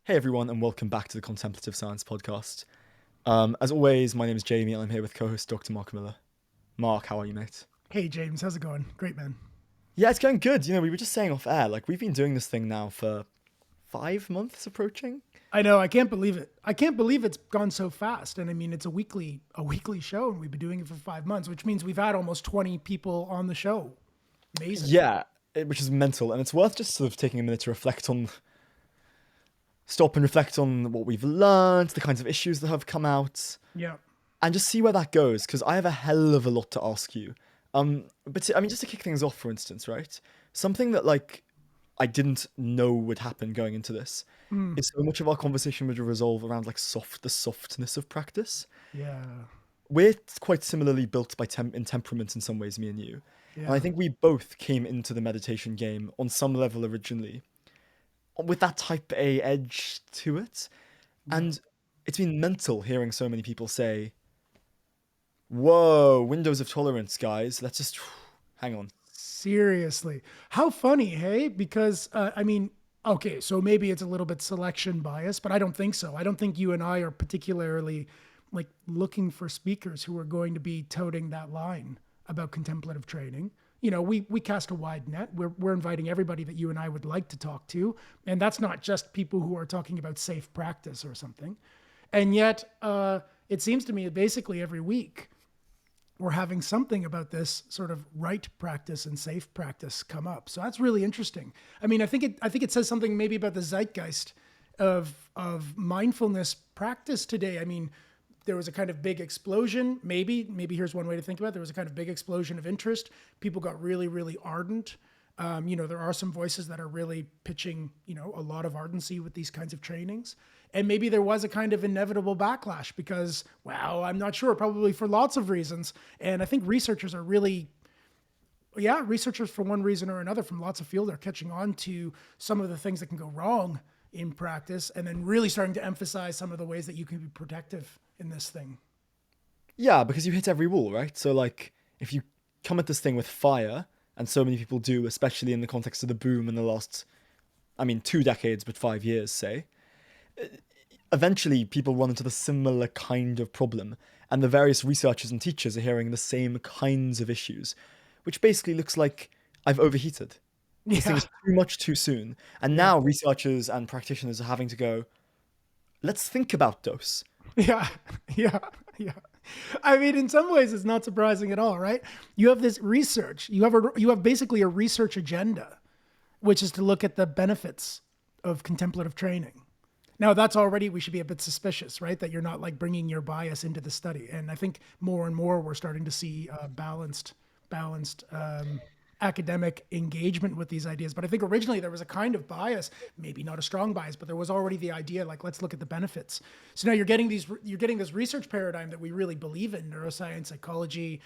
Hey everyone, and welcome back to the Contemplative Science Podcast. As always, my name is Jamie, and I'm here with co-host Dr. Mark Miller. Mark, how are you, mate? Hey James, how's it going? Great, man. Yeah, it's going good. We were just saying off air, like we've been doing this thing now for 5 months approaching. I know, I can't believe it. I can't believe it's gone so fast. And I mean, it's a weekly show, and we've been doing it for 5 months, which means we've had almost 20 people on the show. Amazing. Yeah, which is mental, and it's worth just sort of taking a minute to stop and reflect on what we've learned, the kinds of issues that have come out, Yeah. and just see where that goes. Because I have a hell of a lot to ask you. Just to kick things off, for instance, right? Something that I didn't know would happen going into this is so much of our conversation would revolve around the softness of practice. Yeah. We're quite similarly built in temperament in some ways, me and you. And I Yeah. think we both came into the meditation game on some level originally with that type A edge to it. Yeah. And it's been mental hearing so many people say, whoa, windows of tolerance, guys. Let's just hang on. Seriously. How funny, hey? Because, I mean, okay, so maybe it's a little bit selection bias, but I don't think so. I don't think you and I are particularly like looking for speakers who are going to be toting that line about contemplative training. You know, we cast a wide net. We're inviting everybody that you and I would like to talk to. And that's not just people who are talking about safe practice or something. And yet, it seems to me that basically every week, we're having something about this sort of right practice and safe practice come up. So that's really interesting. I mean, I think it says something maybe about the zeitgeist of mindfulness practice today. I mean, there was a kind of big explosion. Maybe here's one way to think about it. There was a kind of big explosion of interest. People got really, really ardent. There are some voices that are really pitching, a lot of ardency with these kinds of trainings. And maybe there was a kind of inevitable backlash because, well, I'm not sure, probably for lots of reasons. And I think researchers for one reason or another from lots of field are catching on to some of the things that can go wrong in practice and then really starting to emphasize some of the ways that you can be protective in this thing. Yeah, because you hit every wall, right? So, if you come at this thing with fire, and so many people do, especially in the context of the boom in the last, 2 decades, but 5 years, say, eventually people run into the similar kind of problem, and the various researchers and teachers are hearing the same kinds of issues, which basically looks like I've overheated. This thing Yeah, is too much too soon. And yeah, now researchers and practitioners are having to go, let's think about dose. yeah, yeah, yeah. I mean, in some ways, it's not surprising at all, right? You have this research. You have basically a research agenda, which is to look at the benefits of contemplative training. Now, that's already we should be a bit suspicious, right? That you're not like bringing your bias into the study. And I think more and more we're starting to see balanced academic engagement with these ideas. But I think originally there was a kind of bias, maybe not a strong bias, but there was already the idea like let's look at the benefits. So now you're getting this research paradigm that we really believe in, neuroscience, psychology,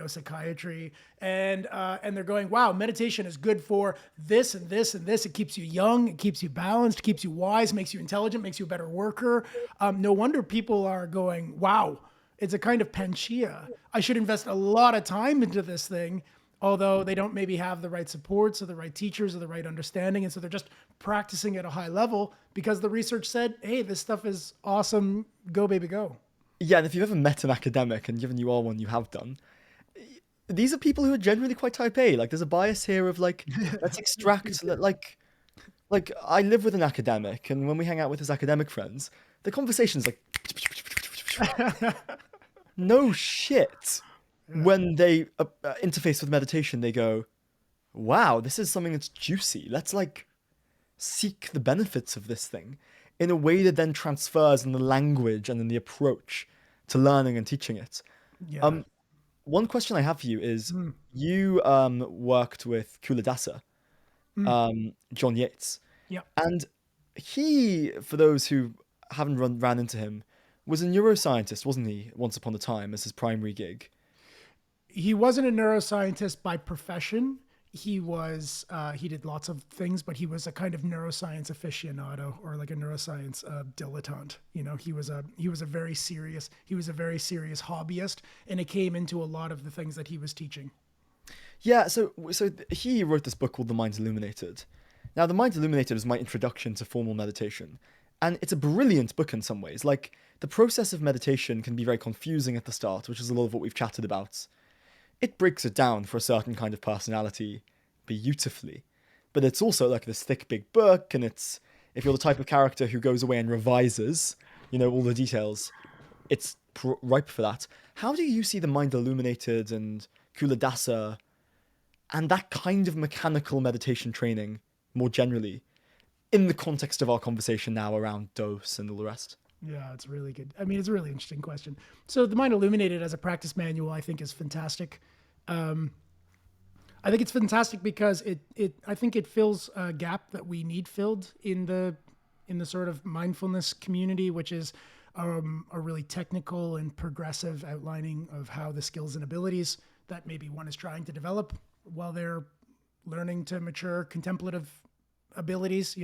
psychiatry, and they're going, wow, meditation is good for this and this and this. It keeps you young, it keeps you balanced, keeps you wise, makes you intelligent, makes you a better worker. No wonder people are going, wow, it's a kind of panacea. I should invest a lot of time into this thing, although they don't maybe have the right supports or the right teachers or the right understanding. And so they're just practicing at a high level because the research said, hey, this stuff is awesome. Go, baby, go. Yeah, and if you've ever met an academic, and given you are one, you have done, these are people who are generally quite type A. Like, there's a bias here of let's extract I live with an academic, and when we hang out with his academic friends, the conversation's like no shit. When they interface with meditation, they go, "Wow, this is something that's juicy. Let's seek the benefits of this thing in a way that then transfers in the language and in the approach to learning and teaching it." Yeah. Um, One question I have for you is, Mm, you worked with Kuladasa, mm, John Yates, yeah. and he, for those who haven't ran into him, was a neuroscientist, wasn't he? Once upon a time, as his primary gig. He wasn't a neuroscientist by profession. He did lots of things, but he was a kind of neuroscience aficionado or like a neuroscience dilettante. He was a very serious hobbyist, and it came into a lot of the things that he was teaching. Yeah, so he wrote this book called The Mind Illuminated. Now, The Mind Illuminated is my introduction to formal meditation, And it's a brilliant book in some ways. Like, the process of meditation can be very confusing at the start, which is a lot of what we've chatted about. It breaks it down for a certain kind of personality beautifully. But it's also like this thick, big book, and it's, if you're the type of character who goes away and revises, all the details, it's ripe for that. How do you see the Mind Illuminated and Kuladasa and that kind of mechanical meditation training more generally in the context of our conversation now around dose and all the rest? Yeah, it's really good. I mean, it's a really interesting question. So the Mind Illuminated as a practice manual, I think, is fantastic. I think it's fantastic because I think it fills a gap that we need filled in the sort of mindfulness community, which is a really technical and progressive outlining of how the skills and abilities that maybe one is trying to develop while they're learning to mature contemplative abilities,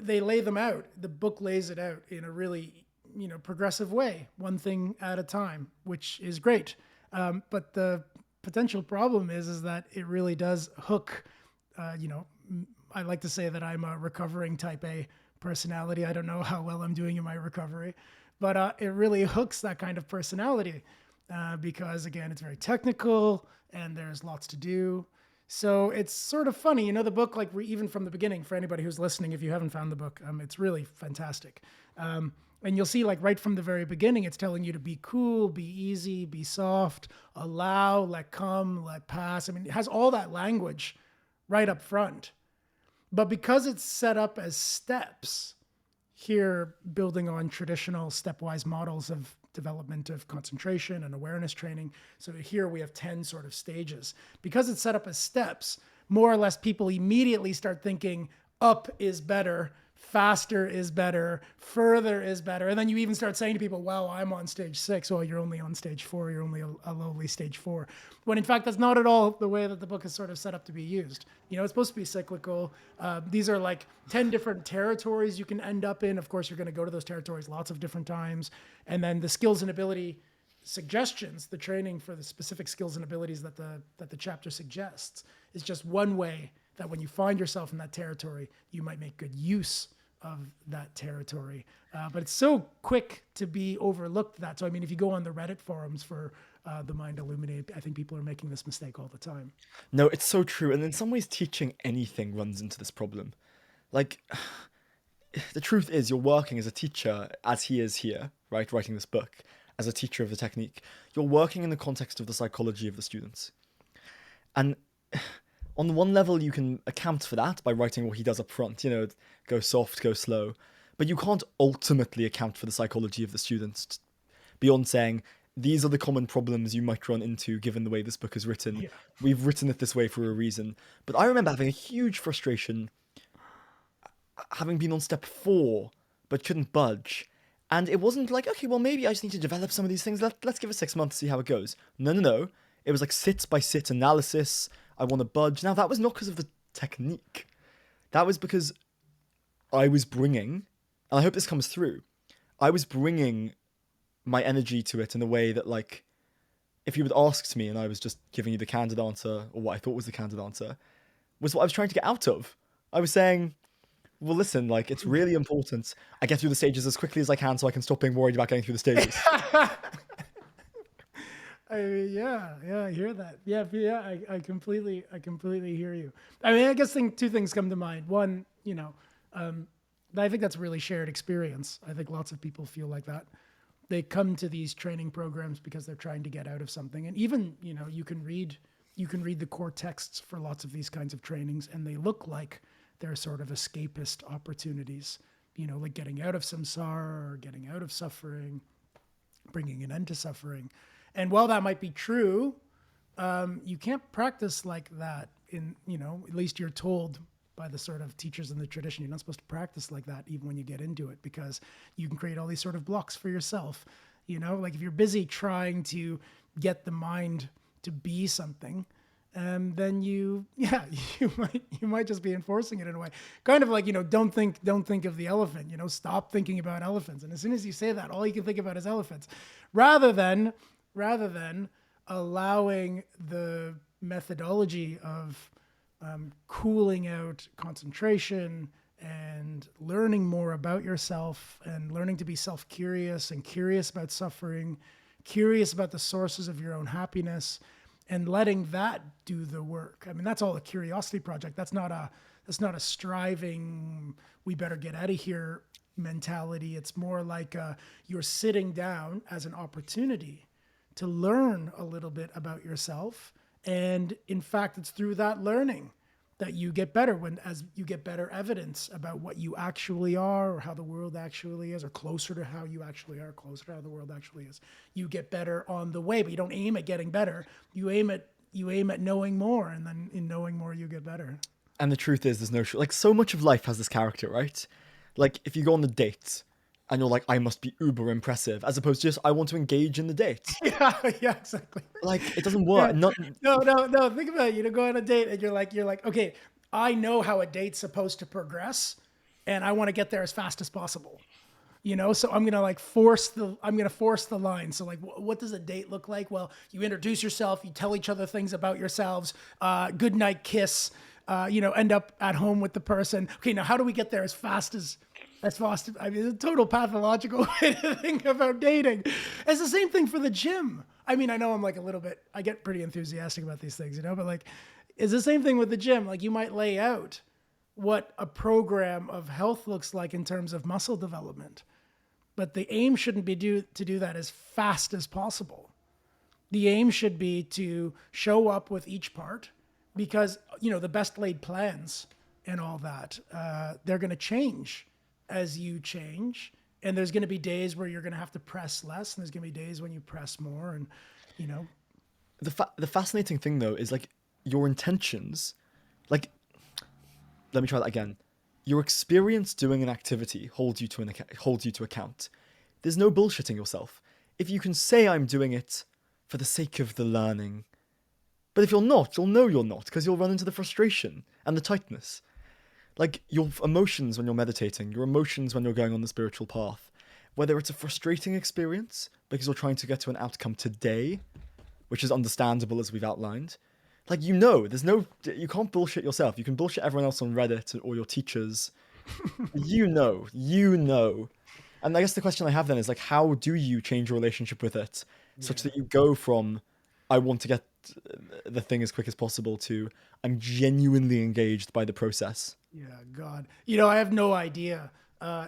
they lay them out. The book lays it out in a really, progressive way, one thing at a time, which is great. But the potential problem is that it really does hook, I like to say that I'm a recovering type A personality. I don't know how well I'm doing in my recovery, but it really hooks that kind of personality because, again, it's very technical and there's lots to do. So it's sort of funny, the book, like even from the beginning, for anybody who's listening, if you haven't found the book, it's really fantastic. And you'll see, like right from the very beginning, it's telling you to be cool, be easy, be soft, allow, let come, let pass. I mean, it has all that language right up front. But because it's set up as steps, here building on traditional stepwise models of development of concentration and awareness training. So here we have 10 sort of stages. Because it's set up as steps, more or less people immediately start thinking up is better, faster is better, further is better. And then you even start saying to people, wow, I'm on stage 6. Well, you're only on stage 4. You're only a lowly stage 4. When in fact, that's not at all the way that the book is sort of set up to be used. It's supposed to be cyclical. These are like 10 different territories you can end up in. Of course, you're going to go to those territories lots of different times. And then the skills and ability suggestions, the training for the specific skills and abilities that the chapter suggests, is just one way that when you find yourself in that territory, you might make good use of that territory. But it's so quick to be overlooked that. So, I mean, if you go on the Reddit forums for the Mind Illuminated, I think people are making this mistake all the time. No, it's so true. And in some ways, teaching anything runs into this problem. Like, the truth is, you're working as a teacher, as he is here, right, writing this book, as a teacher of the technique. You're working in the context of the psychology of the students. And on the one level, you can account for that by writing what he does up front, go soft, go slow. But you can't ultimately account for the psychology of the students beyond saying, these are the common problems you might run into given the way this book is written. Yeah. We've written it this way for a reason. But I remember having a huge frustration having been on step 4, but couldn't budge. And it wasn't like, okay, well, maybe I just need to develop some of these things. Let's give it 6 months to see how it goes. No. It was like sit by sit analysis. I want to budge. Now, that was not because of the technique. That was because I was bringing, and I hope this comes through, I was bringing my energy to it in a way that, like, if you had asked me and I was just giving you the candid answer, or what I thought was the candid answer, was what I was trying to get out of. I was saying, well, listen, like, it's really important I get through the stages as quickly as I can so I can stop being worried about getting through the stages. Yeah, I hear that. Yeah, I completely hear you. I mean, I guess two things come to mind. One, I think that's a really shared experience. I think lots of people feel like that. They come to these training programs because they're trying to get out of something. And even, you can read the core texts for lots of these kinds of trainings, and they look like they're sort of escapist opportunities, like getting out of samsara or getting out of suffering, bringing an end to suffering. And while that might be true, you can't practice like that in, at least you're told by the sort of teachers in the tradition, you're not supposed to practice like that even when you get into it, because you can create all these sort of blocks for yourself. Like if you're busy trying to get the mind to be something, then you might just be enforcing it in a way. Kind of like, don't think of the elephant, stop thinking about elephants. And as soon as you say that, all you can think about is elephants, rather than allowing the methodology of cooling out concentration and and learning more about yourself and learning to be self-curious and curious about suffering, curious about the sources of your own happiness, and letting that do the work. I mean, that's all a curiosity project. That's not a striving, we better get out of here mentality. It's more like you're sitting down as an opportunity to learn a little bit about yourself. And in fact, it's through that learning that you get better, as you get better evidence about what you actually are or how the world actually is, or closer to how you actually are, closer to how the world actually is. You get better on the way, but you don't aim at getting better. You aim at knowing more, and then in knowing more, you get better. And the truth is, there's no like so much of life has this character, right? Like if you go on the date and you're like, I must be uber impressive, as opposed to just I want to engage in the date. Yeah, yeah, exactly. Like it doesn't work. Yeah. Not No. Think about it. You know, go on a date and you're like, okay, I know how a date's supposed to progress, and I want to get there as fast as possible. You know, so I'm gonna force the line. So like, what does a date look like? Well, you introduce yourself, you tell each other things about yourselves, good night kiss, end up at home with the person. Okay, now how do we get there as fast as I mean, it's a total pathological way to think about dating. It's the same thing for the gym. I mean, I know I'm I get pretty enthusiastic about these things, but like, it's the same thing with the gym. Like you might lay out what a program of health looks like in terms of muscle development, but the aim shouldn't be to do that as fast as possible. The aim should be to show up with each part, because, the best laid plans and all that, they're going to change as you change. And there's going to be days where you're going to have to press less, and there's going to be days when you press more. And, the fascinating thing though is like your intentions. Like, let me try that again. Your experience doing an activity holds you to account. There's no bullshitting yourself. If you can say I'm doing it for the sake of the learning, but if you're not, you'll know you're not, because you'll run into the frustration and the tightness. Like your emotions when you're meditating, your emotions when you're going on the spiritual path, whether it's a frustrating experience because you're trying to get to an outcome today, which is understandable as we've outlined. Like, you can't bullshit yourself. You can bullshit everyone else on Reddit or your teachers. you know. And I guess the question I have then is like, how do you change your relationship with it such that you go from, I want to get the thing as quick as possible to, I'm genuinely engaged by the process. Yeah, God. I have no idea.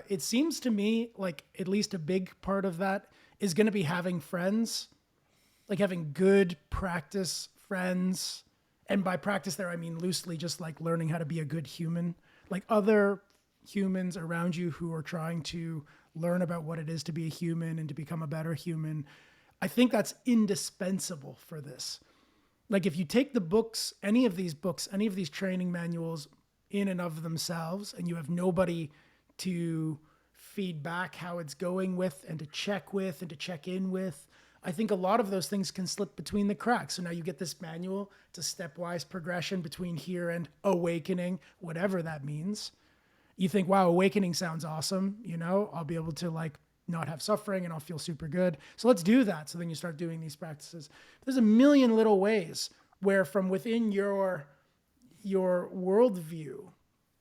It seems to me like at least a big part of that is going to be having friends, like having good practice friends. And by practice there, I mean loosely just like learning how to be a good human, like other humans around you who are trying to learn about what it is to be a human and to become a better human. I think that's indispensable for this. Like if you take the books, any of these training manuals in and of themselves, and you have nobody to feed back how it's going with and to check with and to check in with, I think a lot of those things can slip between the cracks. So now you get this manual, it's a stepwise progression between here and awakening, whatever that means. You think, wow, awakening sounds awesome. I'll be able to like not have suffering and I'll feel super good. So let's do that. So then you start doing these practices. There's a million little ways where from within your worldview,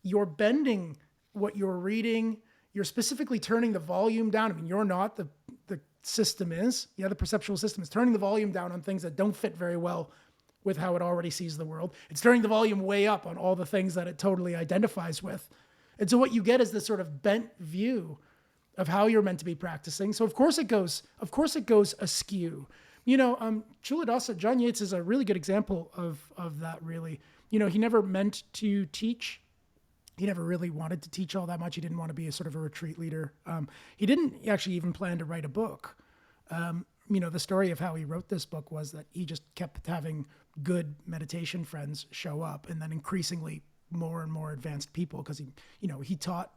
you're bending what you're reading. You're specifically turning the volume down. I mean, you're not, the system is. Yeah, the perceptual system is turning the volume down on things that don't fit very well with how it already sees the world. It's turning the volume way up on all the things that it totally identifies with. And so what you get is this sort of bent view of how you're meant to be practicing. So of course it goes askew. Chuladasa, John Yates is a really good example of that really. He never meant to teach. He never really wanted to teach all that much. He didn't want to be a sort of a retreat leader. He didn't actually even plan to write a book. The story of how he wrote this book was that he just kept having good meditation friends show up, and then increasingly more and more advanced people, because he taught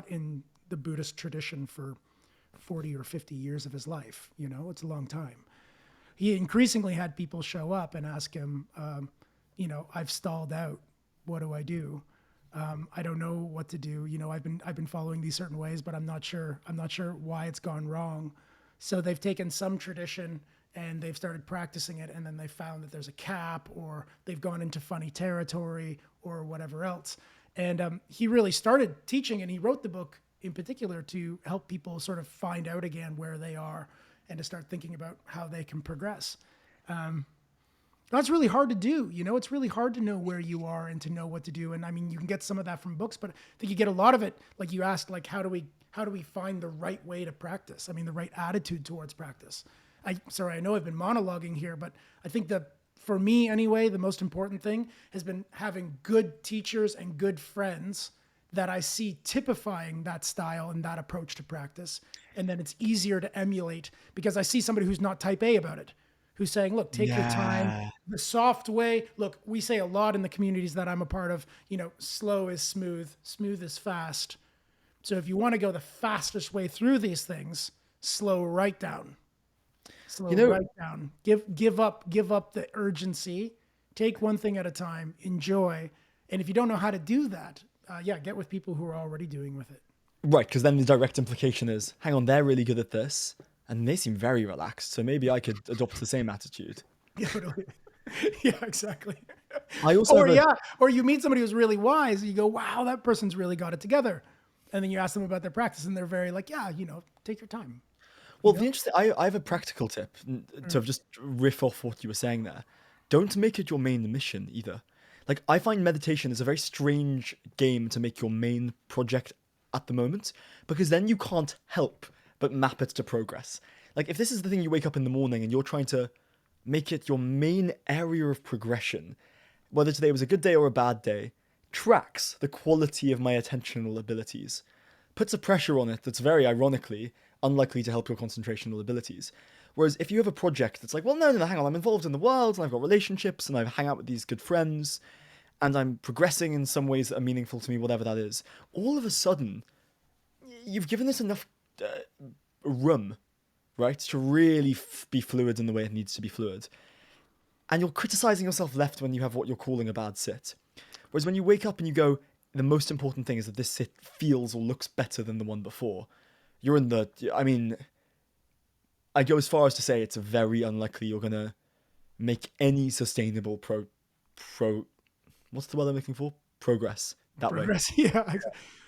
in the Buddhist tradition for 40 or 50 years of his life. It's a long time. He increasingly had people show up and ask him, I've stalled out. What do I do? I don't know what to do. I've been following these certain ways, but I'm not sure why it's gone wrong. So they've taken some tradition and they've started practicing it, and then they found that there's a cap, or they've gone into funny territory or whatever else. And he really started teaching, and he wrote the book in particular to help people sort of find out again where they are and to start thinking about how they can progress. That's really hard to do. You know, it's really hard to know where you are and to know what to do. And I mean, you can get some of that from books, but I think you get a lot of it. Like you asked, like, how do we find the right way to practice? I mean, the right attitude towards practice. I know I've been monologuing here, but I think that for me anyway, the most important thing has been having good teachers and good friends that I see typifying that style and that approach to practice. And then it's easier to emulate because I see somebody who's not type A about it, who's saying, look, take your time, Yeah. the soft way. Look, we say a lot in the communities that I'm a part of, you know, slow is smooth, smooth is fast. So if you want to go the fastest way through these things, slow right down. Slow You know, right down. Give up the urgency. Take one thing at a time. Enjoy. And if you don't know how to do that, get with people who are already doing with it. right, because then the direct implication is, hang on, they're really good at this, and they seem very relaxed, so maybe I could adopt the same attitude. Totally. Yeah, exactly. I also have a Or you meet somebody who's really wise, and you go, "Wow, that person's really got it together." And then you ask them about their practice, and they're very like, "Yeah, you know, take your time." well, the interesting. I have a practical tip to just riff off what you were saying there. Don't make it your main mission either. Like I find meditation is a very strange game to make your main project at the moment because then you can't help but map it to progress. Like if this is the thing you wake up in the morning and you're trying to make it your main area of progression, whether today was a good day or a bad day, tracks the quality of my attentional abilities, puts a pressure on it that's very ironically unlikely to help your concentrational abilities. Whereas if you have a project that's like, well, no, hang on, I'm involved in the world and I've got relationships and I hang out with these good friends and I'm progressing in some ways that are meaningful to me, whatever that is, all of a sudden, you've given this enough room, right, to really be fluid in the way it needs to be fluid. And you're criticizing yourself left when you have what you're calling a bad sit. Whereas when you wake up and you go, the most important thing is that this sit feels or looks better than the one before, you're in the, I mean, I go as far as to say it's very unlikely you're going to make any sustainable what's the word I'm looking for? Progress that way. Progress. Yeah. Yeah.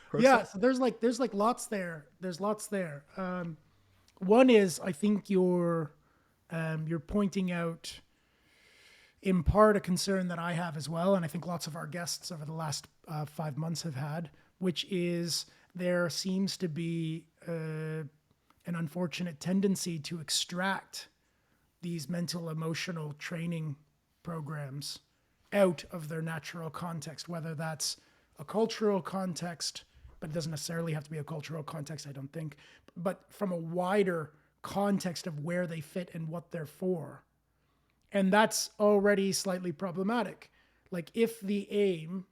Process. So there's lots there. There's lots there. One is I think you're pointing out in part a concern that I have as well, and I think lots of our guests over the last 5 months have had, which is there seems to be an unfortunate tendency to extract these mental emotional training programs out of their natural context, whether that's a cultural context, but it doesn't necessarily have to be a cultural context, I don't think, but from a wider context of where they fit and what they're for. And that's already slightly problematic. Like if the aim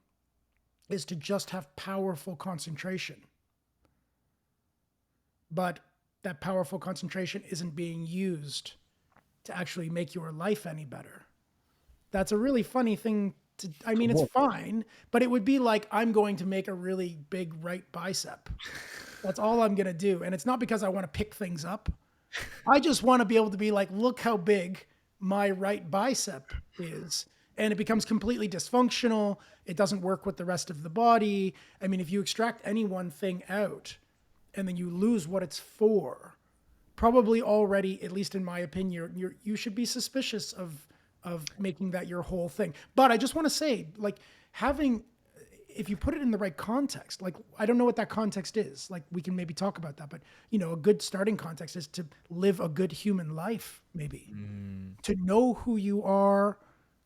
is to just have powerful concentration, but that powerful concentration isn't being used to actually make your life any better. That's a really funny thing to, I mean, it's fine, but it would be like, I'm going to make a really big right bicep. That's all I'm going to do. And it's not because I want to pick things up. I just want to be able to be like, look how big my right bicep is. And it becomes completely dysfunctional. It doesn't work with the rest of the body. I mean, if you extract any one thing out and then you lose what it's for, probably already, at least in my opinion, you should be suspicious of making that your whole thing. But I just want to say, like, if you put it in the right context, like, I don't know what that context is. Like, we can maybe talk about that, but, you know, a good starting context is to live a good human life, maybe. To know who you are,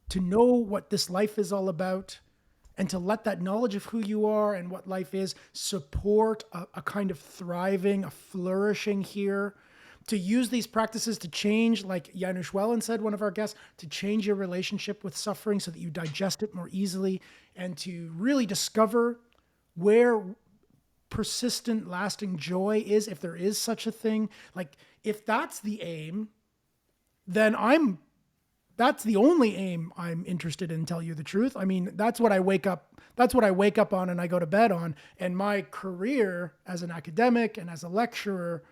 to know what this life is all about, and to let that knowledge of who you are and what life is support a kind of thriving, a flourishing here. To use these practices to change, like Janusz Wellen said, one of our guests, to change your relationship with suffering so that you digest it more easily, and to really discover where persistent, lasting joy is, if there is such a thing. Like, if that's the aim, then that's the only aim I'm interested in, tell you the truth. I mean, that's what I wake up on and I go to bed on. And my career as an academic and as a lecturer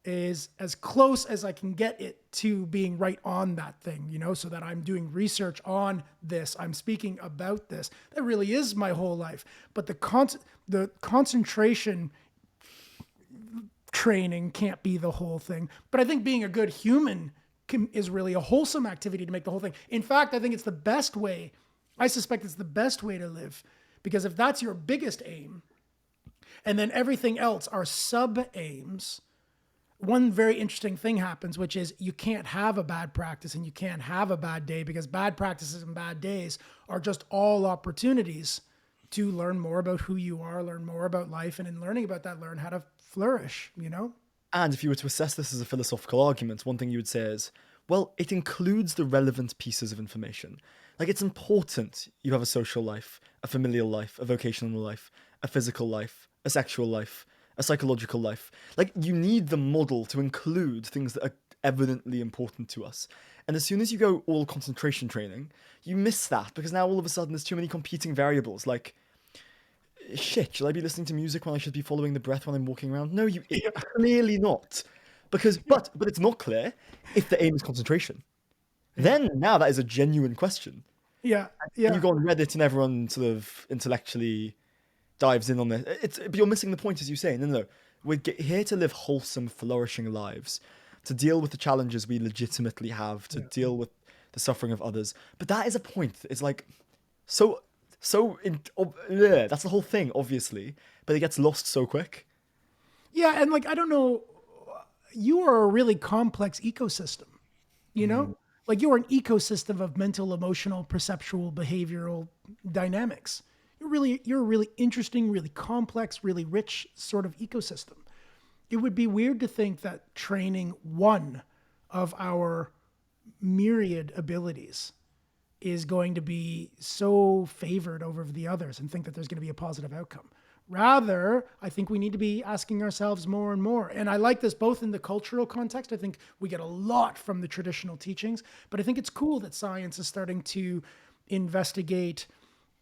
is as close as I can get it to being right on that thing, so that I'm doing research on this, I'm speaking about this. That really is my whole life. But the concentration training can't be the whole thing. But I think being a good human is really a wholesome activity to make the whole thing. In fact, I think it's the best way. I suspect it's the best way to live, because if that's your biggest aim, and then everything else are sub aims, one very interesting thing happens, which is you can't have a bad practice and you can't have a bad day, because bad practices and bad days are just all opportunities to learn more about who you are, learn more about life, and in learning about that, learn how to flourish, And if you were to assess this as a philosophical argument, one thing you would say is, well, it includes the relevant pieces of information. Like, it's important you have a social life, a familial life, a vocational life, a physical life, a sexual life, a psychological life. Like, you need the model to include things that are evidently important to us. And as soon as you go all concentration training, you miss that, because now all of a sudden there's too many competing variables. Like, shit, should I be listening to music when I should be following the breath when I'm walking around? No, clearly not. But it's not clear if the aim is concentration. Then now that is a genuine question. Yeah, And you yeah. go on Reddit and everyone sort of intellectually dives in on it. But you're missing the point, as you say. No. We're here to live wholesome, flourishing lives, to deal with the challenges we legitimately have, to deal with the suffering of others. But that is a point. It's like yeah, that's the whole thing, obviously. But it gets lost so quick. Yeah, and like I don't know, you are a really complex ecosystem, you know? Like you're an ecosystem of mental, emotional, perceptual, behavioral dynamics. You're a really interesting, really complex, really rich sort of ecosystem. It would be weird to think that training one of our myriad abilities is going to be so favored over the others and think that there's going to be a positive outcome. Rather, I think we need to be asking ourselves more and more. And I like this both in the cultural context. I think we get a lot from the traditional teachings, but I think it's cool that science is starting to investigate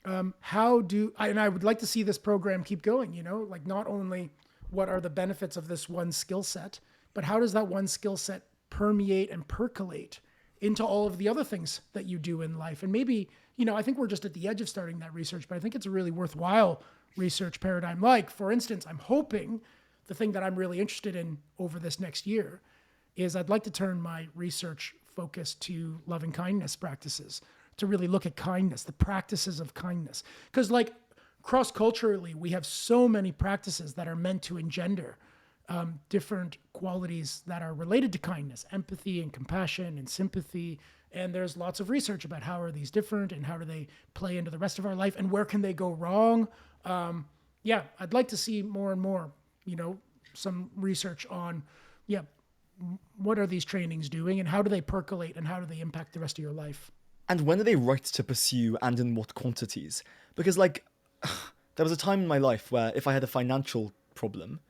and I would like to see this program keep going, like not only what are the benefits of this one skill set, but how does that one skill set permeate and percolate into all of the other things that you do in life? And maybe, I think we're just at the edge of starting that research, but I think it's a really worthwhile research paradigm. Like, for instance, I'm hoping the thing that I'm really interested in over this next year is I'd like to turn my research focus to loving kindness practices, to really look at kindness, the practices of kindness. Because, like, cross culturally, we have so many practices that are meant to engender different qualities that are related to kindness, empathy and compassion and sympathy. And there's lots of research about how are these different and how do they play into the rest of our life and where can they go wrong. Yeah, I'd like to see more and more, some research on, yeah, what are these trainings doing and how do they percolate and how do they impact the rest of your life? And when are they right to pursue, and in what quantities? Because, like, there was a time in my life where if I had a financial problem,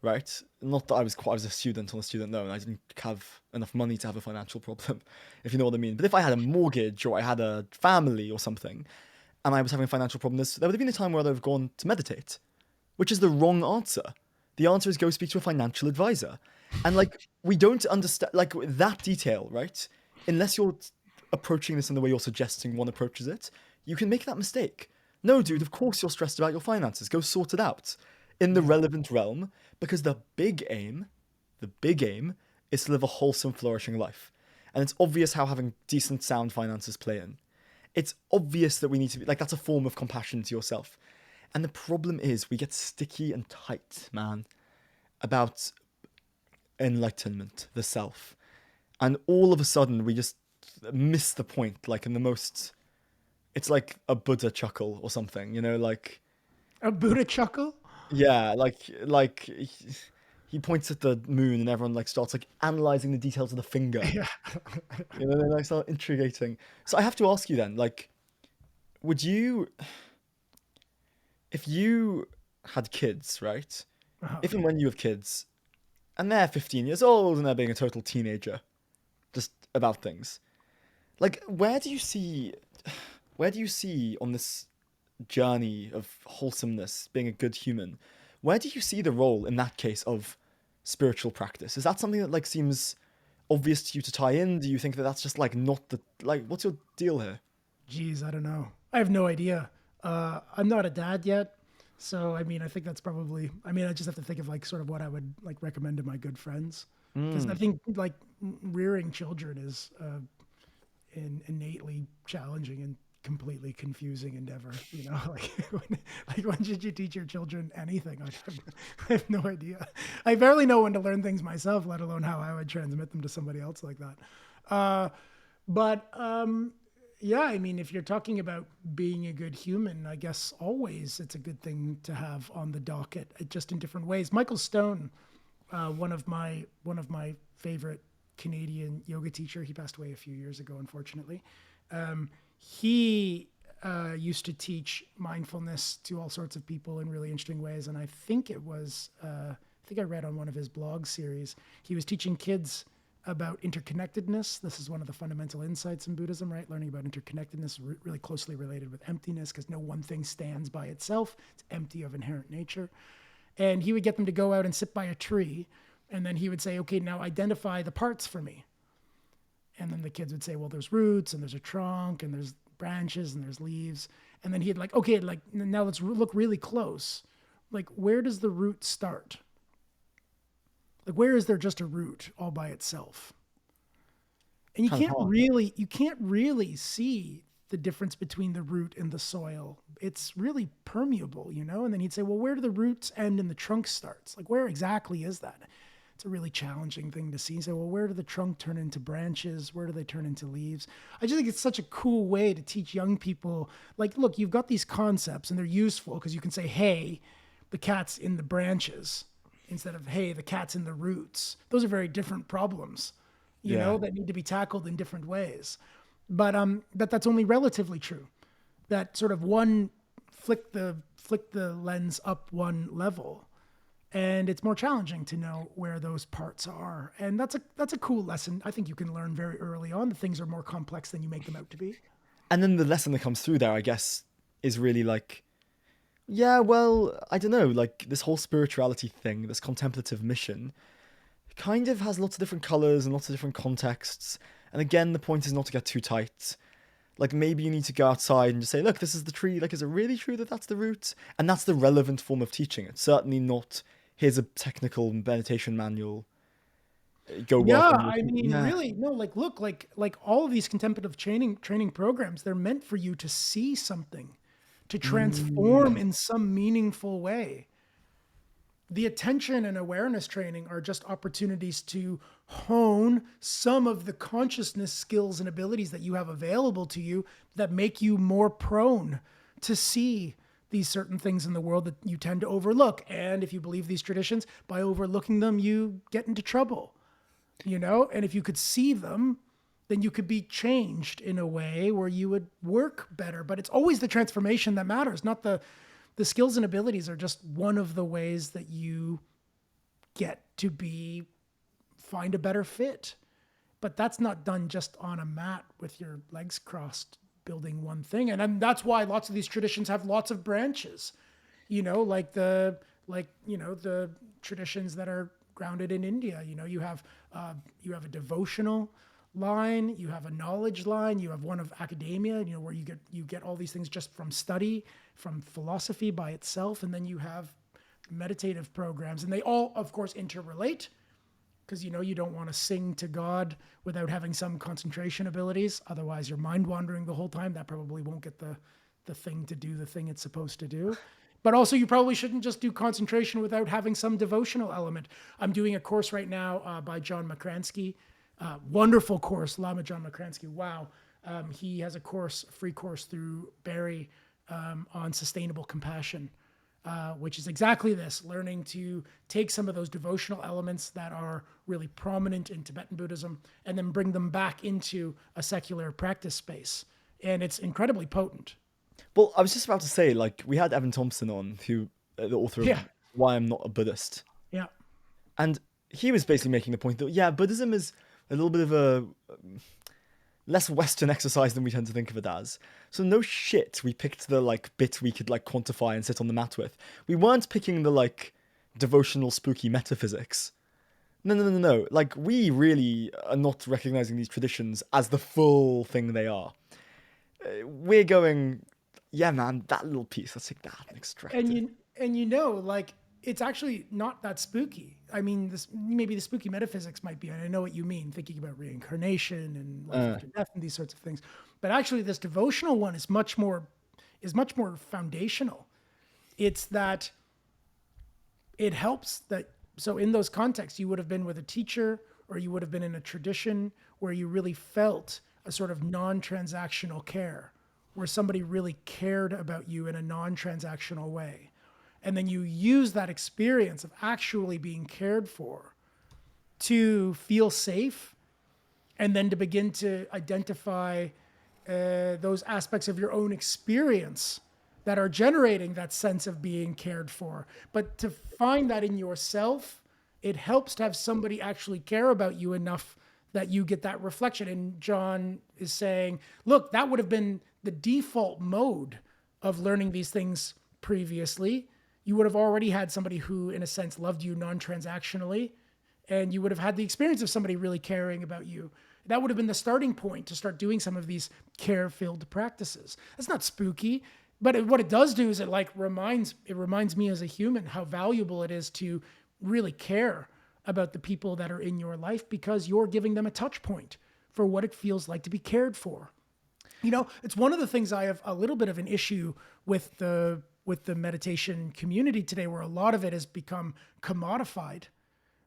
right? Not that I was a student on a student loan. I didn't have enough money to have a financial problem, if you know what I mean. But if I had a mortgage or I had a family or something, and I was having a financial problem, there would have been a time where I'd have gone to meditate, which is the wrong answer. The answer is go speak to a financial advisor. And like, we don't understand, like, that detail, right? Unless you're approaching this in the way you're suggesting one approaches it, you can make that mistake. No, dude, of course you're stressed about your finances. Go sort it out in the relevant realm, because the big aim is to live a wholesome, flourishing life. And it's obvious how having decent, sound finances play in. It's obvious that we need to be, like, that's a form of compassion to yourself. And the problem is we get sticky and tight, man, about enlightenment, the self. And all of a sudden we just miss the point, like in the most, it's like a Buddha chuckle or something, like, A Buddha chuckle? yeah, like he points at the moon and everyone like starts like analyzing the details of the finger. Yeah. They like start intrigating. So I have to ask you then, like, would you, if you had kids, right? If and when you have kids, and they're 15 years old and they're being a total teenager, just about things, like, where do you see on this journey of wholesomeness, being a good human, where do you see the role in that case of spiritual practice? Is that something that like seems obvious to you to tie in? Do you think that that's just like not the like? What's your deal here? Geez, I don't know. I have no idea. I'm not a dad yet. So, I mean, I think that's probably, I mean, I just have to think of like sort of what I would like recommend to my good friends. Because I think like rearing children is innately challenging and completely confusing endeavor. You know, like when should you teach your children anything? I have no idea. I barely know when to learn things myself, let alone how I would transmit them to somebody else like that. But yeah, I mean, if you're talking about being a good human, I guess always it's a good thing to have on the docket, just in different ways. Michael Stone, one of my favorite Canadian yoga teacher, he passed away a few years ago, unfortunately. He used to teach mindfulness to all sorts of people in really interesting ways, and I think it was, I think I read on one of his blog series, he was teaching kids about interconnectedness. This is one of the fundamental insights in Buddhism, right? Learning about interconnectedness, really closely related with emptiness, because no one thing stands by itself. It's empty of inherent nature. And he would get them to go out and sit by a tree, and then he would say, okay, now identify the parts for me. And then the kids would say, well, there's roots, and there's a trunk, and there's branches, and there's leaves. And then he'd like, okay, like now let's look really close. Like, where does the root start? Like, where is there just a root all by itself? And Kind of hard. you can't really see the difference between the root and the soil. It's really permeable, you know? And then he'd say, well, where do the roots end and the trunk starts? Like, where exactly is that? It's a really challenging thing to see. So, well, where do the trunk turn into branches? Where do they turn into leaves? I just think it's such a cool way to teach young people. Like, look, you've got these concepts and they're useful because you can say, hey, the cat's in the branches, instead of, hey, the cat's in the roots. Those are very different problems, you Yeah. know, that need to be tackled in different ways. But that's only relatively true. That sort of one flick the lens up one level, and it's more challenging to know where those parts are. And that's a cool lesson. I think you can learn very early on that things are more complex than you make them out to be. And then the lesson that comes through there, I guess, is really like, yeah, well, I don't know, like this whole spirituality thing, this contemplative mission, kind of has lots of different colors and lots of different contexts. And again, the point is not to get too tight. Like maybe you need to go outside and just say, look, this is the tree. Like, is it really true that that's the root? And that's the relevant form of teaching. It's certainly not, here's a technical meditation manual. Go work Yeah, on your I feet. mean, Yeah. really, no, like look, like all of these contemplative training programs, they're meant for you to see something, to transform Mm, in some meaningful way. The attention and awareness training are just opportunities to hone some of the consciousness skills and abilities that you have available to you that make you more prone to see these certain things in the world that you tend to overlook. And if you believe these traditions, by overlooking them, you get into trouble, you know? And if you could see them, then you could be changed in a way where you would work better. But it's always the transformation that matters, not the skills and abilities are just one of the ways that you get to be find a better fit. But that's not done just on a mat with your legs crossed building one thing. And that's why lots of these traditions have lots of branches. You know, the traditions that are grounded in India. You know, you have a devotional line, you have a knowledge line, you have one of academia, you know, where you get all these things just from study, from philosophy by itself, and then you have meditative programs, and they all, of course, interrelate because you know you don't want to sing to God without having some concentration abilities. Otherwise, you're mind wandering the whole time. That probably won't get the thing to do the thing it's supposed to do. But also, you probably shouldn't just do concentration without having some devotional element. I'm doing a course right now by John McCransky. Wonderful course, Lama John McCransky. Wow. He has a free course through Barry on sustainable compassion, which is exactly this, learning to take some of those devotional elements that are really prominent in Tibetan Buddhism and then bring them back into a secular practice space. And it's incredibly potent. well, I was just about to say, like, we had Evan Thompson on, who, the author of Yeah. Why I'm Not a Buddhist. Yeah. And he was basically making the point that, yeah, Buddhism is a little bit of a less Western exercise than we tend to think of it as. So no shit, we picked the like bit we could like quantify and sit on the mat with. We weren't picking the like devotional spooky metaphysics. No, no, no, no, no. Like, we really are not recognizing these traditions as the full thing they are. We're going, yeah, man, that little piece, let's take that and extract and it. like it's actually not that spooky. I mean, this maybe the spooky metaphysics might be, and I know what you mean, thinking about reincarnation and life Uh, after death and these sorts of things. But actually, this devotional one is much more foundational. It's that it helps that so in those contexts you would have been with a teacher or you would have been in a tradition where you really felt a sort of non-transactional care where somebody really cared about you in a non-transactional way, and then you use that experience of actually being cared for to feel safe and then to begin to identify those aspects of your own experience that are generating that sense of being cared for. But to find that in yourself, it helps to have somebody actually care about you enough that you get that reflection. And John is saying, look, that would have been the default mode of learning these things previously. You would have already had somebody who, in a sense, loved you non transactionally, and you would have had the experience of somebody really caring about you. That would have been the starting point to start doing some of these care-filled practices. That's not spooky, but what it does do is it like reminds me as a human how valuable it is to really care about the people that are in your life because you're giving them a touch point for what it feels like to be cared for. You know, it's one of the things I have a little bit of an issue with the meditation community today, where a lot of it has become commodified,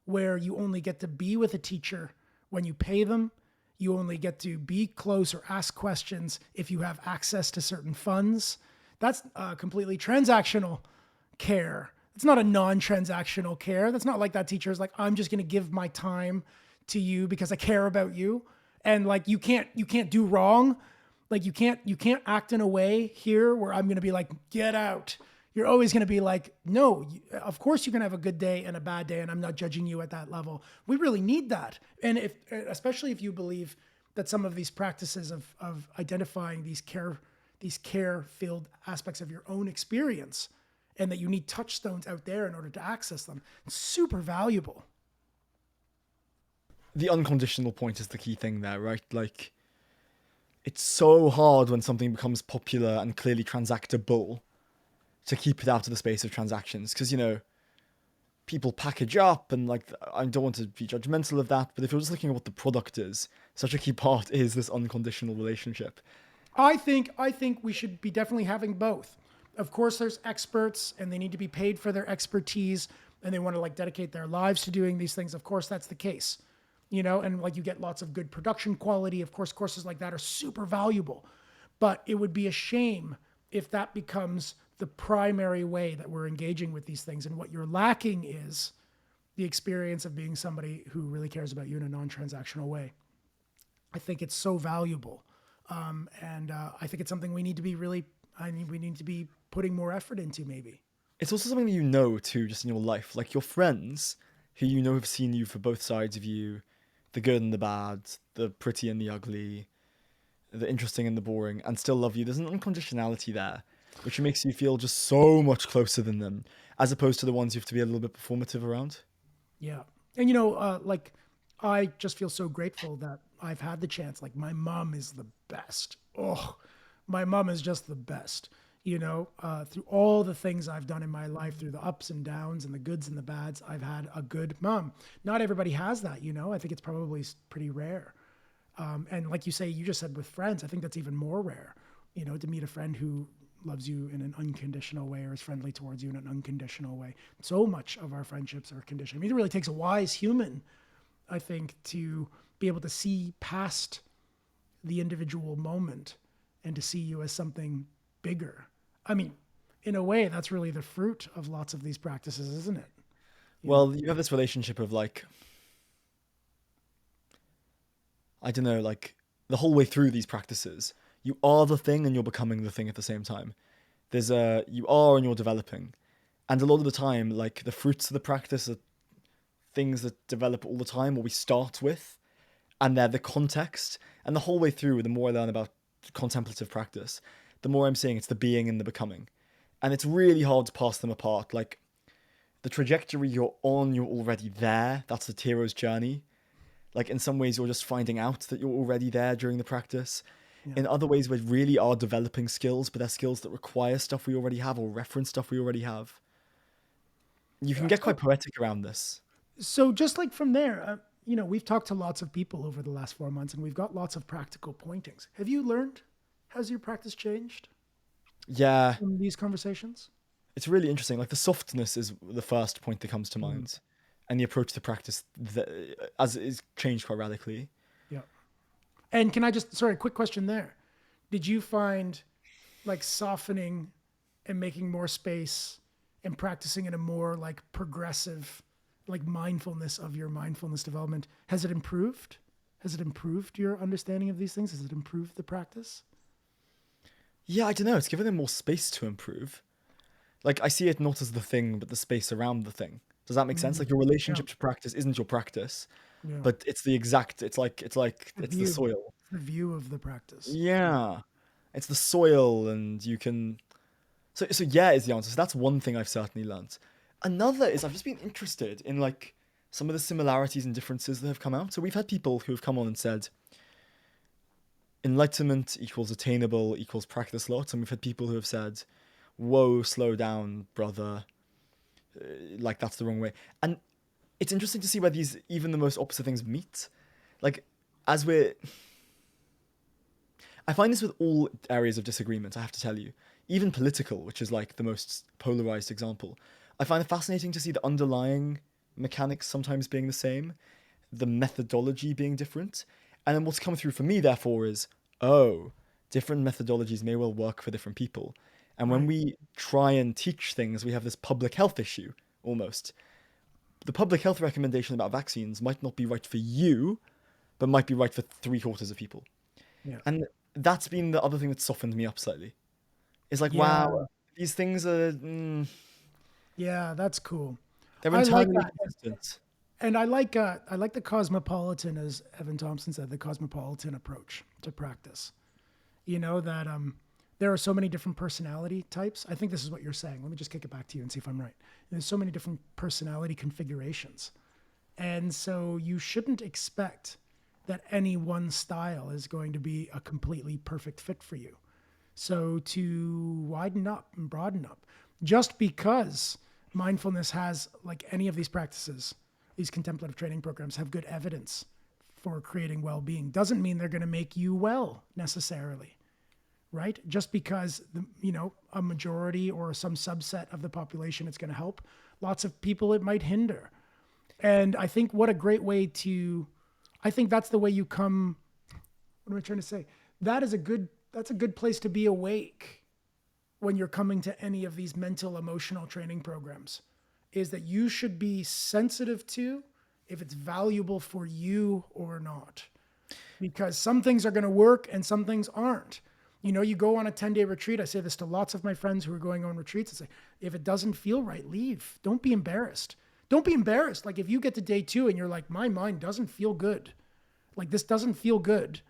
where you only get to be with a teacher when you pay them. You only get to be close or ask questions if you have access to certain funds. That's completely transactional care. It's not a non-transactional care. That's not like that teacher is like, I'm just going to give my time to you because I care about you. And like, you can't do wrong. Like you can't act in a way here where I'm going to be like, get out. You're always going to be like, no, of course you can have a good day and a bad day, and I'm not judging you at that level. We really need that. And especially if you believe that some of these practices of identifying these care-filled aspects of your own experience, and that you need touchstones out there in order to access them, it's super valuable. The unconditional point is the key thing there, right? Like, it's so hard when something becomes popular and clearly transactable to keep it out of the space of transactions, because, you know, people package up and, like, I don't want to be judgmental of that, but if you're just looking at what the product is, such a key part is this unconditional relationship. I think we should be definitely having both. Of course, there's experts, and they need to be paid for their expertise, and they want to like dedicate their lives to doing these things. Of course, that's the case, you know, and like you get lots of good production quality. Of course, courses like that are super valuable, but it would be a shame if that becomes the primary way that we're engaging with these things. And what you're lacking is the experience of being somebody who really cares about you in a non-transactional way. I think it's so valuable. And I think it's something we need to be we need to be putting more effort into maybe. It's also something that you know too, just in your life, like your friends who you know have seen you for both sides of you, the good and the bad, the pretty and the ugly, the interesting and the boring, and still love you. There's an unconditionality there, which makes you feel just so much closer than them, as opposed to the ones you have to be a little bit performative around. Yeah. And you know, like I just feel so grateful that I've had the chance. Like my mom is the best. Oh, my mom is just the best. You know, through all the things I've done in my life, through the ups and downs and the goods and the bads, I've had a good mom. Not everybody has that, you know. I think it's probably pretty rare. And like you say, you just said with friends, I think that's even more rare. You know, to meet a friend who loves you in an unconditional way or is friendly towards you in an unconditional way. So much of our friendships are conditioned. I mean, it really takes a wise human, I think, to be able to see past the individual moment and to see you as something bigger. I mean, in a way, that's really the fruit of lots of these practices, isn't it? You know? Well, you have this relationship of like, I don't know, like the whole way through these practices, you are the thing and you're becoming the thing at the same time. There's a, you are and you're developing. And a lot of the time, like the fruits of the practice are things that develop all the time, or we start with, and they're the context. And the whole way through, the more I learn about contemplative practice, the more I'm seeing it's the being and the becoming. And it's really hard to pass them apart. Like, the trajectory you're on, you're already there. That's the hero's journey. Like in some ways, you're just finding out that you're already there during the practice. Yeah. In other ways, we really are developing skills, but they're skills that require stuff we already have or reference stuff we already have. You can Yeah. get quite poetic around this. So just like from there, we've talked to lots of people over the last 4 months, and we've got lots of practical pointings. Have you learned? Has your practice changed Yeah, from these conversations? it's really interesting. Like the softness is the first point that comes to Mm, mind, and the approach to practice as it is changed quite radically. yeah. And can I just, sorry, quick question there. Did you find like softening and making more space and practicing in a more like progressive, like mindfulness of your mindfulness development, has it improved? Has it improved your understanding of these things? Has it improved the practice? Yeah, I don't know. It's given them more space to improve. Like I see it not as the thing, but the space around the thing. Does that make sense? Mm, Like your yeah, relationship to practice isn't your practice, yeah. but it's the exact. The It's the view, soil. the view of the practice. Yeah, it's the soil, and you can. So yeah is the answer. So that's one thing I've certainly learned. Another is I've just been interested in like some of the similarities and differences that have come out. So we've had people who have come on and said enlightenment equals attainable equals practice lot, and we've had people who have said, "Whoa, slow down, brother. Like that's the wrong way." And it's interesting to see where these even the most opposite things meet. Like as we're I find this with all areas of disagreement, I have to tell you. Even political, which is like the most polarized example. I find it fascinating to see the underlying mechanics sometimes being the same, the methodology being different. And then what's come through for me, therefore, is oh, different methodologies may well work for different people. And when Right. we try and teach things, we have this public health issue almost. The public health recommendation about vaccines might not be right for you, but might be right for three-quarters of people. Yeah. And that's been the other thing that softened me up slightly. It's like, Yeah. wow, these things are, Yeah. That's cool. they're I like internally that. consistent. And I like the cosmopolitan, as Evan Thompson said, the cosmopolitan approach to practice. That there are so many different personality types. I think this is what you're saying. Let me just kick it back to you and see if I'm right. There's so many different personality configurations. And so you shouldn't expect that any one style is going to be a completely perfect fit for you. So to widen up and broaden up, just because mindfulness has, like any of these practices, these contemplative training programs have good evidence for creating well-being, doesn't mean they're going to make you well necessarily, right? Just because a majority or some subset of the population it's going to help, lots of people it might hinder. And I think what a great way to, I think that's the way you come. What am I trying to say? That's a good place to be awake when you're coming to any of these mental emotional training programs, is that you should be sensitive to if it's valuable for you or not. Because some things are going to work and some things aren't. You go on a 10-day retreat. I say this to lots of my friends who are going on retreats. I say, if it doesn't feel right, leave. Don't be embarrassed. Don't be embarrassed. Like if you get to day 2 and you're like, my mind doesn't feel good. Like this doesn't feel good.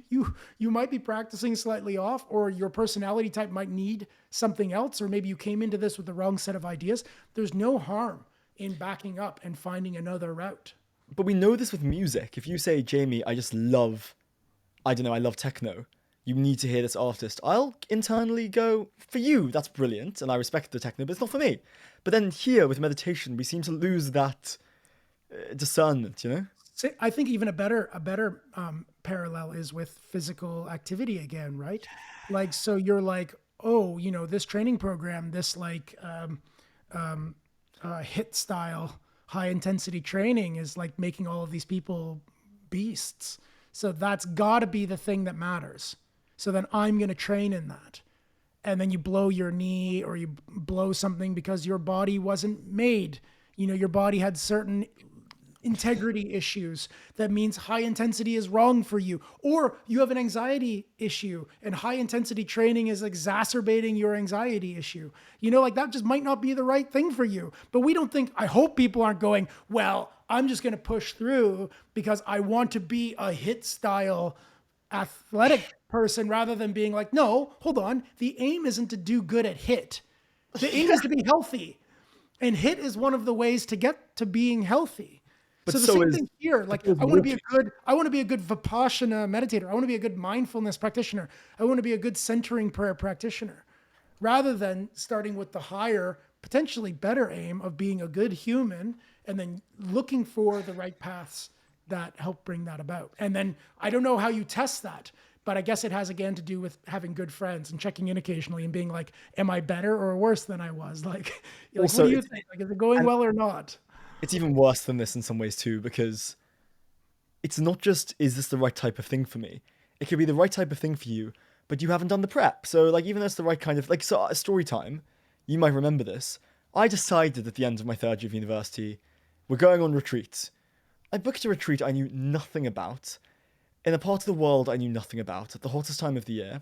You might be practicing slightly off, or your personality type might need something else, or maybe you came into this with the wrong set of ideas. There's no harm in backing up and finding another route. But we know this with music. If you say, Jamie, I don't know, I love techno. You need to hear this artist. I'll internally go, for you, that's brilliant. And I respect the techno, but it's not for me. But then here with meditation, we seem to lose that discernment, you know? I think even a better parallel is with physical activity again, right? Like, so you're like, oh, this training program, this like HIT style, high intensity training is like making all of these people beasts. So that's got to be the thing that matters. So then I'm going to train in that. And then you blow your knee or you blow something because your body wasn't made. Your body had certain integrity issues. That means high intensity is wrong for you. Or you have an anxiety issue and high intensity training is exacerbating your anxiety issue. Like that just might not be the right thing for you. But we don't think, I hope people aren't going, well, I'm just going to push through because I want to be a HIT style athletic person, rather than being like, no, hold on. The aim isn't to do good at HIT. The aim is to be healthy. And HIIT is one of the ways to get to being healthy. But So the so same is thing here. Like so is I want to be a walking. good, I want to be a good Vipassana meditator. I want to be a good mindfulness practitioner. I want to be a good centering prayer practitioner, rather than starting with the higher, potentially better aim of being a good human and then looking for the right paths that help bring that about. And then I don't know how you test that, but I guess it has again to do with having good friends and checking in occasionally and being like, am I better or worse than I was? Like what Also, do you think? Like, is it going and well or not? it's even worse than this in some ways too, because it's not just is this the right type of thing for me? It could be the right type of thing for you, but you haven't done the prep. So like even though it's the right kind of like so a story time, you might remember this. I decided at the end of my third year of university, we're going on retreat. I booked a retreat I knew nothing about, in a part of the world I knew nothing about, at the hottest time of the year.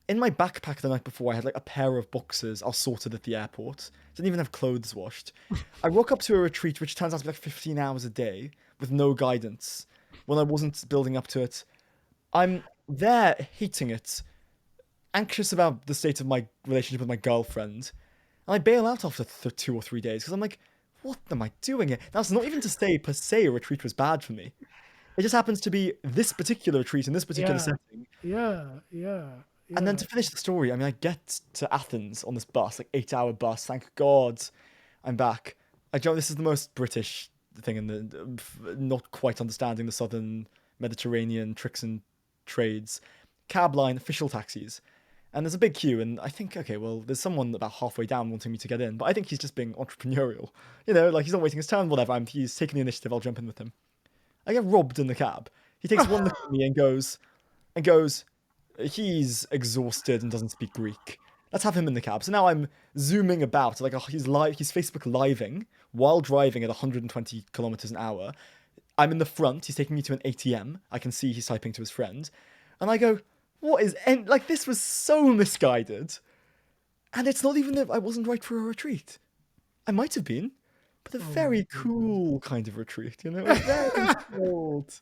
In my backpack the night before, I had like a pair of boxers I sorted at the airport. Didn't even have clothes washed. I rock up to a retreat which turns out to be like 15 hours a day with no guidance when I wasn't building up to it. I'm there hating it, anxious about the state of my relationship with my girlfriend, and I bail out after 2 or 3 days because I'm like, what am I doing here? That's not even to say per se a retreat was bad for me. It just happens to be this particular retreat in this particular Yeah, setting. yeah, And then yeah. to finish the story, I mean, I get to Athens on this bus, like 8 hour bus. Thank God I'm back. This is the most British thing in the not quite understanding the southern Mediterranean tricks and trades. Cab line, official taxis. And there's a big queue, and I think, okay, well, there's someone about halfway down wanting me to get in, but I think he's just being entrepreneurial. Like he's not waiting his turn, whatever. He's taking the initiative, I'll jump in with him. I get robbed in the cab. He takes one look at me and goes, he's exhausted and doesn't speak Greek. Let's have him in the cab. So now I'm zooming about, like he's Facebook living while driving at 120 kilometers an hour. I'm in the front. He's taking me to an ATM. I can see he's typing to his friend, and I go, "What is?" And like this was so misguided, and it's not even that I wasn't right for a retreat. I might have been, but a Oh my very goodness. cool kind of retreat. A very cold.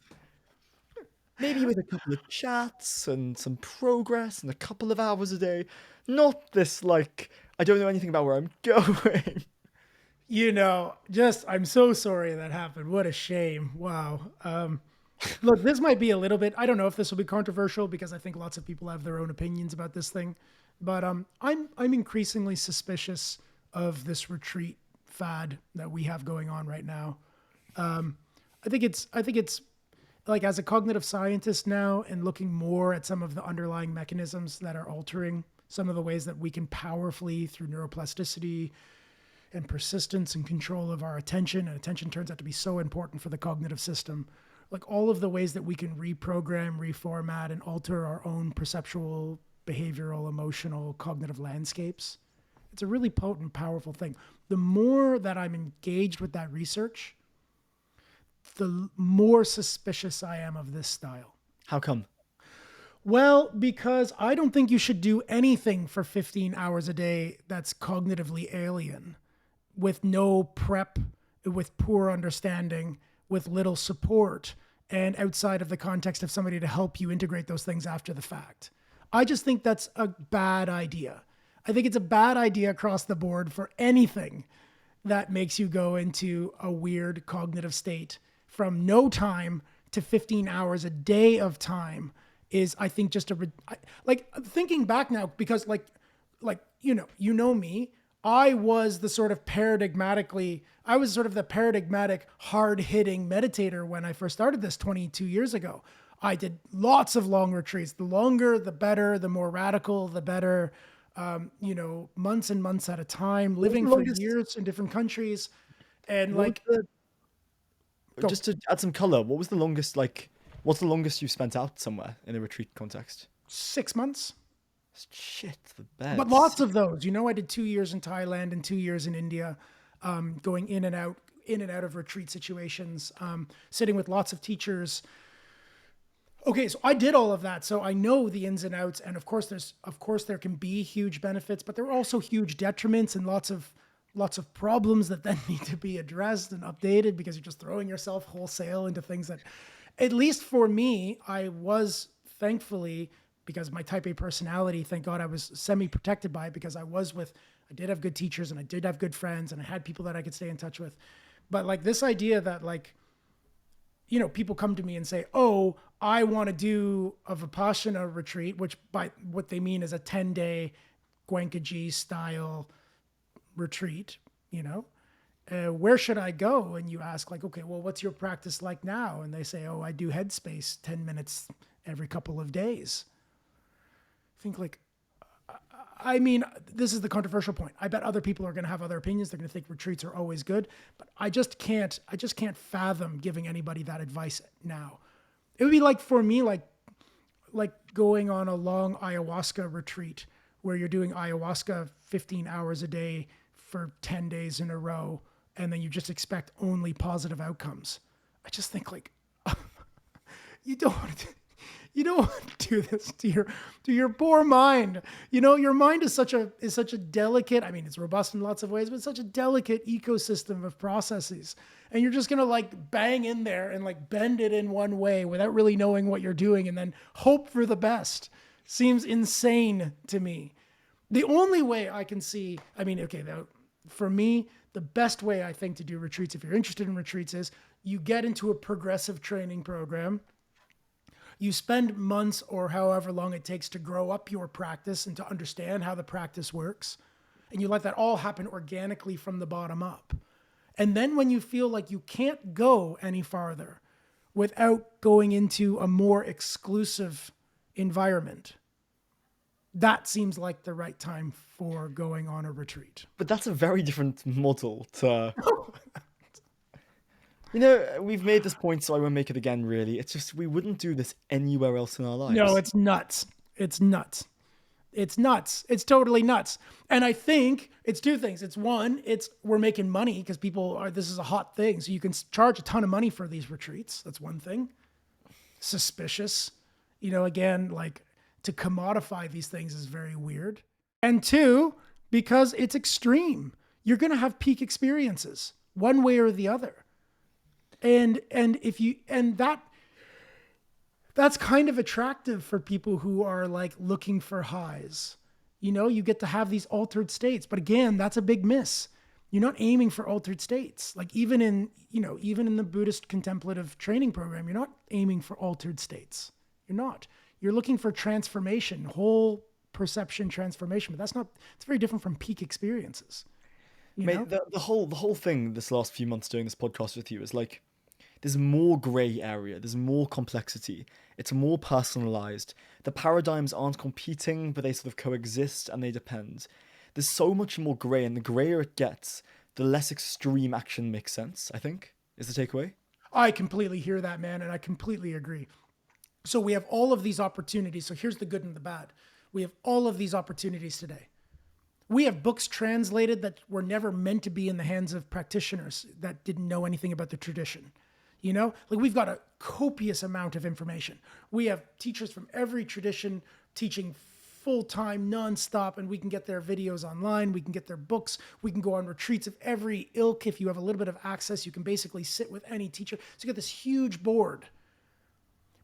Maybe with a couple of chats and some progress and a couple of hours a day. Not this, like, I don't know anything about where I'm going. I'm so sorry that happened. What a shame. Wow. Look, this might be a little bit, I don't know if this will be controversial because I think lots of people have their own opinions about this thing, but I'm increasingly suspicious of this retreat fad that we have going on right now. I think it's like as a cognitive scientist now and looking more at some of the underlying mechanisms that are altering some of the ways that we can powerfully through neuroplasticity and persistence and control of our attention, and attention turns out to be so important for the cognitive system, like all of the ways that we can reprogram, reformat, and alter our own perceptual, behavioral, emotional, cognitive landscapes. It's a really potent, powerful thing. The more that I'm engaged with that research, the more suspicious I am of this style. How come? Well, because I don't think you should do anything for 15 hours a day that's cognitively alien, with no prep, with poor understanding, with little support, and outside of the context of somebody to help you integrate those things after the fact. I just think that's a bad idea. I think it's a bad idea across the board for anything that makes you go into a weird cognitive state from no time to 15 hours a day of time is, I think, just like thinking back now, because you know me, I was sort of the paradigmatic hard hitting meditator when I first started this 22 years ago. I did lots of long retreats. The longer, the better, the more radical, the better, months and months at a time, What was living the for longest? years in different countries. And What was like, the, go just to add some color, what was the longest, like, what's the longest you spent out somewhere in a retreat context? 6 months. Shit, the But beds. lots of those. I did 2 years in Thailand and 2 years in India, going in and out of retreat situations, sitting with lots of teachers. Okay, so I did all of that, so I know the ins and outs. And of course there can be huge benefits, but there are also huge detriments and lots of problems that then need to be addressed and updated because you're just throwing yourself wholesale into things that, at least for me, I was thankfully, because my type A personality, thank God I was semi protected by it because I was with I did have good teachers and I did have good friends and I had people that I could stay in touch with. But like this idea that like, you know, people come to me and say, oh, I want to do a Vipassana retreat, which by what they mean is a 10-day Gwenkaji style retreat, you know, where should I go? And you ask like, okay, well, what's your practice like now? And they say, oh, I do headspace 10 minutes every couple of days. I think like, I mean, this is the controversial point. I bet other people are going to have other opinions. They're going to think retreats are always good, but I just can't fathom giving anybody that advice now. It would be like for me, like going on a long ayahuasca retreat where you're doing ayahuasca 15 hours a day for 10 days in a row. And then you just expect only positive outcomes. I just think like, you don't want to do this to your poor mind. You know, your mind is such a delicate, I mean, it's robust in lots of ways, but it's such a delicate ecosystem of processes. And you're just going to like bang in there and like bend it in one way without really knowing what you're doing and then hope for the best. Seems insane to me. The only way I can see, I mean, okay, for me, the best way I think to do retreats, if you're interested in retreats, is you get into a progressive training program. You spend months or however long it takes to grow up your practice and to understand how the practice works. And you let that all happen organically from the bottom up. And then when you feel like you can't go any farther without going into a more exclusive environment, that seems like the right time for going on a retreat. But that's a very different model to. You know, we've made this point, so I won't make it again, really. It's just we wouldn't do this anywhere else in our No, lives. it's nuts. It's nuts. It's nuts. It's totally nuts. And I think it's two things. It's one, we're making money because this is a hot thing. So you can charge a ton of money for these retreats. That's one thing. Suspicious. You know, again, like to commodify these things is very weird. And two, because it's extreme. You're going to have peak experiences one way or the other. And that's kind of attractive for people who are like looking for highs. You know, you get to have these altered states, but again, that's a big miss. You're not aiming for altered states. Like even in the Buddhist contemplative training program, you're not aiming for altered states. You're not. You're looking for transformation, whole perception transformation, but it's very different from peak experiences. You know? Mate, the whole thing this last few months doing this podcast with you is like there's more grey area, there's more complexity, it's more personalized. The paradigms aren't competing, but they sort of coexist and they depend. There's so much more grey, and the greyer it gets, the less extreme action makes sense, I think, is the takeaway. I completely hear that, man, and I completely agree. So we have all of these opportunities. So here's the good and the bad. We have all of these opportunities today. We have books translated that were never meant to be in the hands of practitioners that didn't know anything about the tradition. You know, like we've got a copious amount of information. We have teachers from every tradition teaching full-time, nonstop, and we can get their videos online. We can get their books. We can go on retreats of every ilk. If you have a little bit of access, you can basically sit with any teacher. So you get this huge board.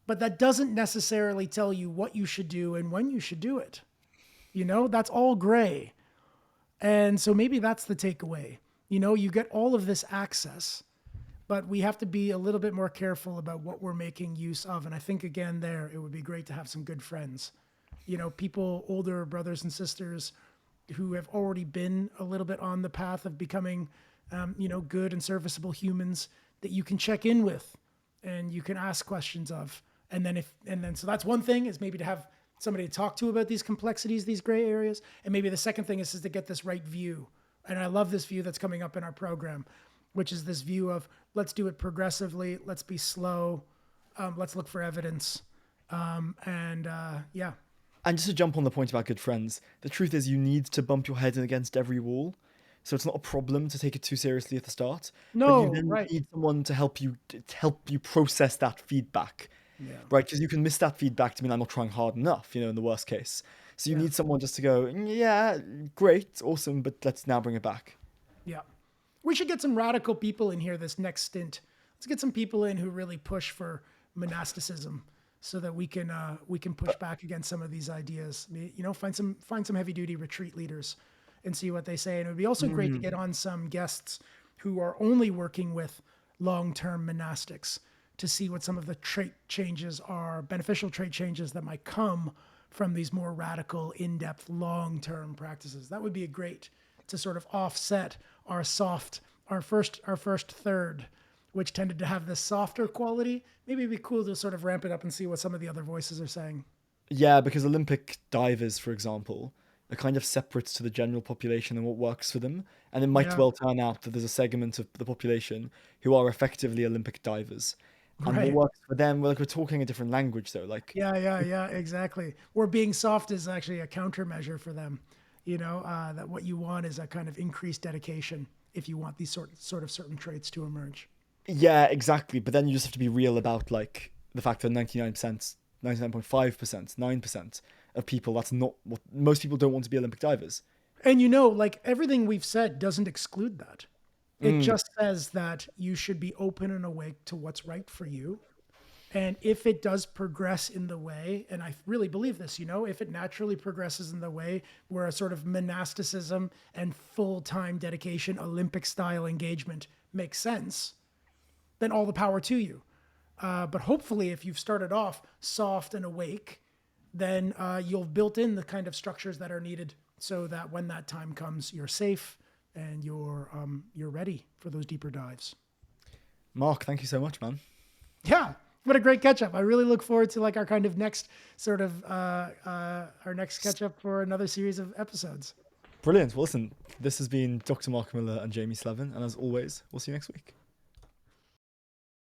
But that doesn't necessarily tell you what you should do and when you should do it. You know, that's all gray. And so maybe that's the takeaway. You know, you get all of this access, but we have to be a little bit more careful about what we're making use of. And I think, again, it would be great to have some good friends. You know, people, older brothers and sisters who have already been a little bit on the path of becoming, good and serviceable humans that you can check in with and you can ask questions of. So that's one thing, is maybe to have somebody to talk to about these complexities, these gray areas. And maybe the second thing is to get this right view. And I love this view that's coming up in our program, which is this view of let's do it progressively. Let's be slow. Let's look for evidence. Yeah. And just to jump on the point about good friends, the truth is you need to bump your head against every wall. So it's not a problem to take it too seriously at the start. No, but you then right. need someone to help you process that feedback. Yeah. Right? Because you can miss that feedback to mean I'm not trying hard enough, in the worst case. So you need someone just to go, yeah, great, awesome, but let's now bring it back. Yeah. We should get some radical people in here this next stint. Let's get some people in who really push for monasticism so that we can push back against some of these ideas. You know, find some heavy duty retreat leaders and see what they say. And it would be also great to Mm. get on some guests who are only working with long-term monastics to see what some of the trait changes are, beneficial trait changes that might come from these more radical, in-depth, long-term practices. That would be a great to sort of offset our soft, our first third, which tended to have this softer quality. Maybe it'd be cool to sort of ramp it up and see what some of the other voices are saying. Yeah, because Olympic divers, for example, are kind of separate to the general population and what works for them. And it might Yeah, well turn out that there's a segment of the population who are effectively Olympic divers. And what right. works for them, well, like we're talking a different language though. Like, Yeah, exactly. Where being soft is actually a countermeasure for them. That what you want is a kind of increased dedication if you want these sort of certain traits to emerge. yeah, exactly. But then you just have to be real about like the fact that 99%, 99.5%, 9% of people, that's not what most people don't want to be Olympic divers. And like everything we've said doesn't exclude that. It just says that you should be open and awake to what's right for you. And if it does progress in the way, and I really believe this, if it naturally progresses in the way where a sort of monasticism and full time dedication, Olympic style engagement makes sense, then all the power to you. But hopefully, if you've started off soft and awake, then you'll have built in the kind of structures that are needed so that when that time comes, you're safe and you're ready for those deeper dives. Mark, thank you so much, man. Yeah, what a great catch up! I really look forward to like our kind of next sort of our next catch up for another series of episodes. Brilliant. Well, listen, this has been Dr. Mark Miller and Jamie Slevin. And as always, we'll see you next week.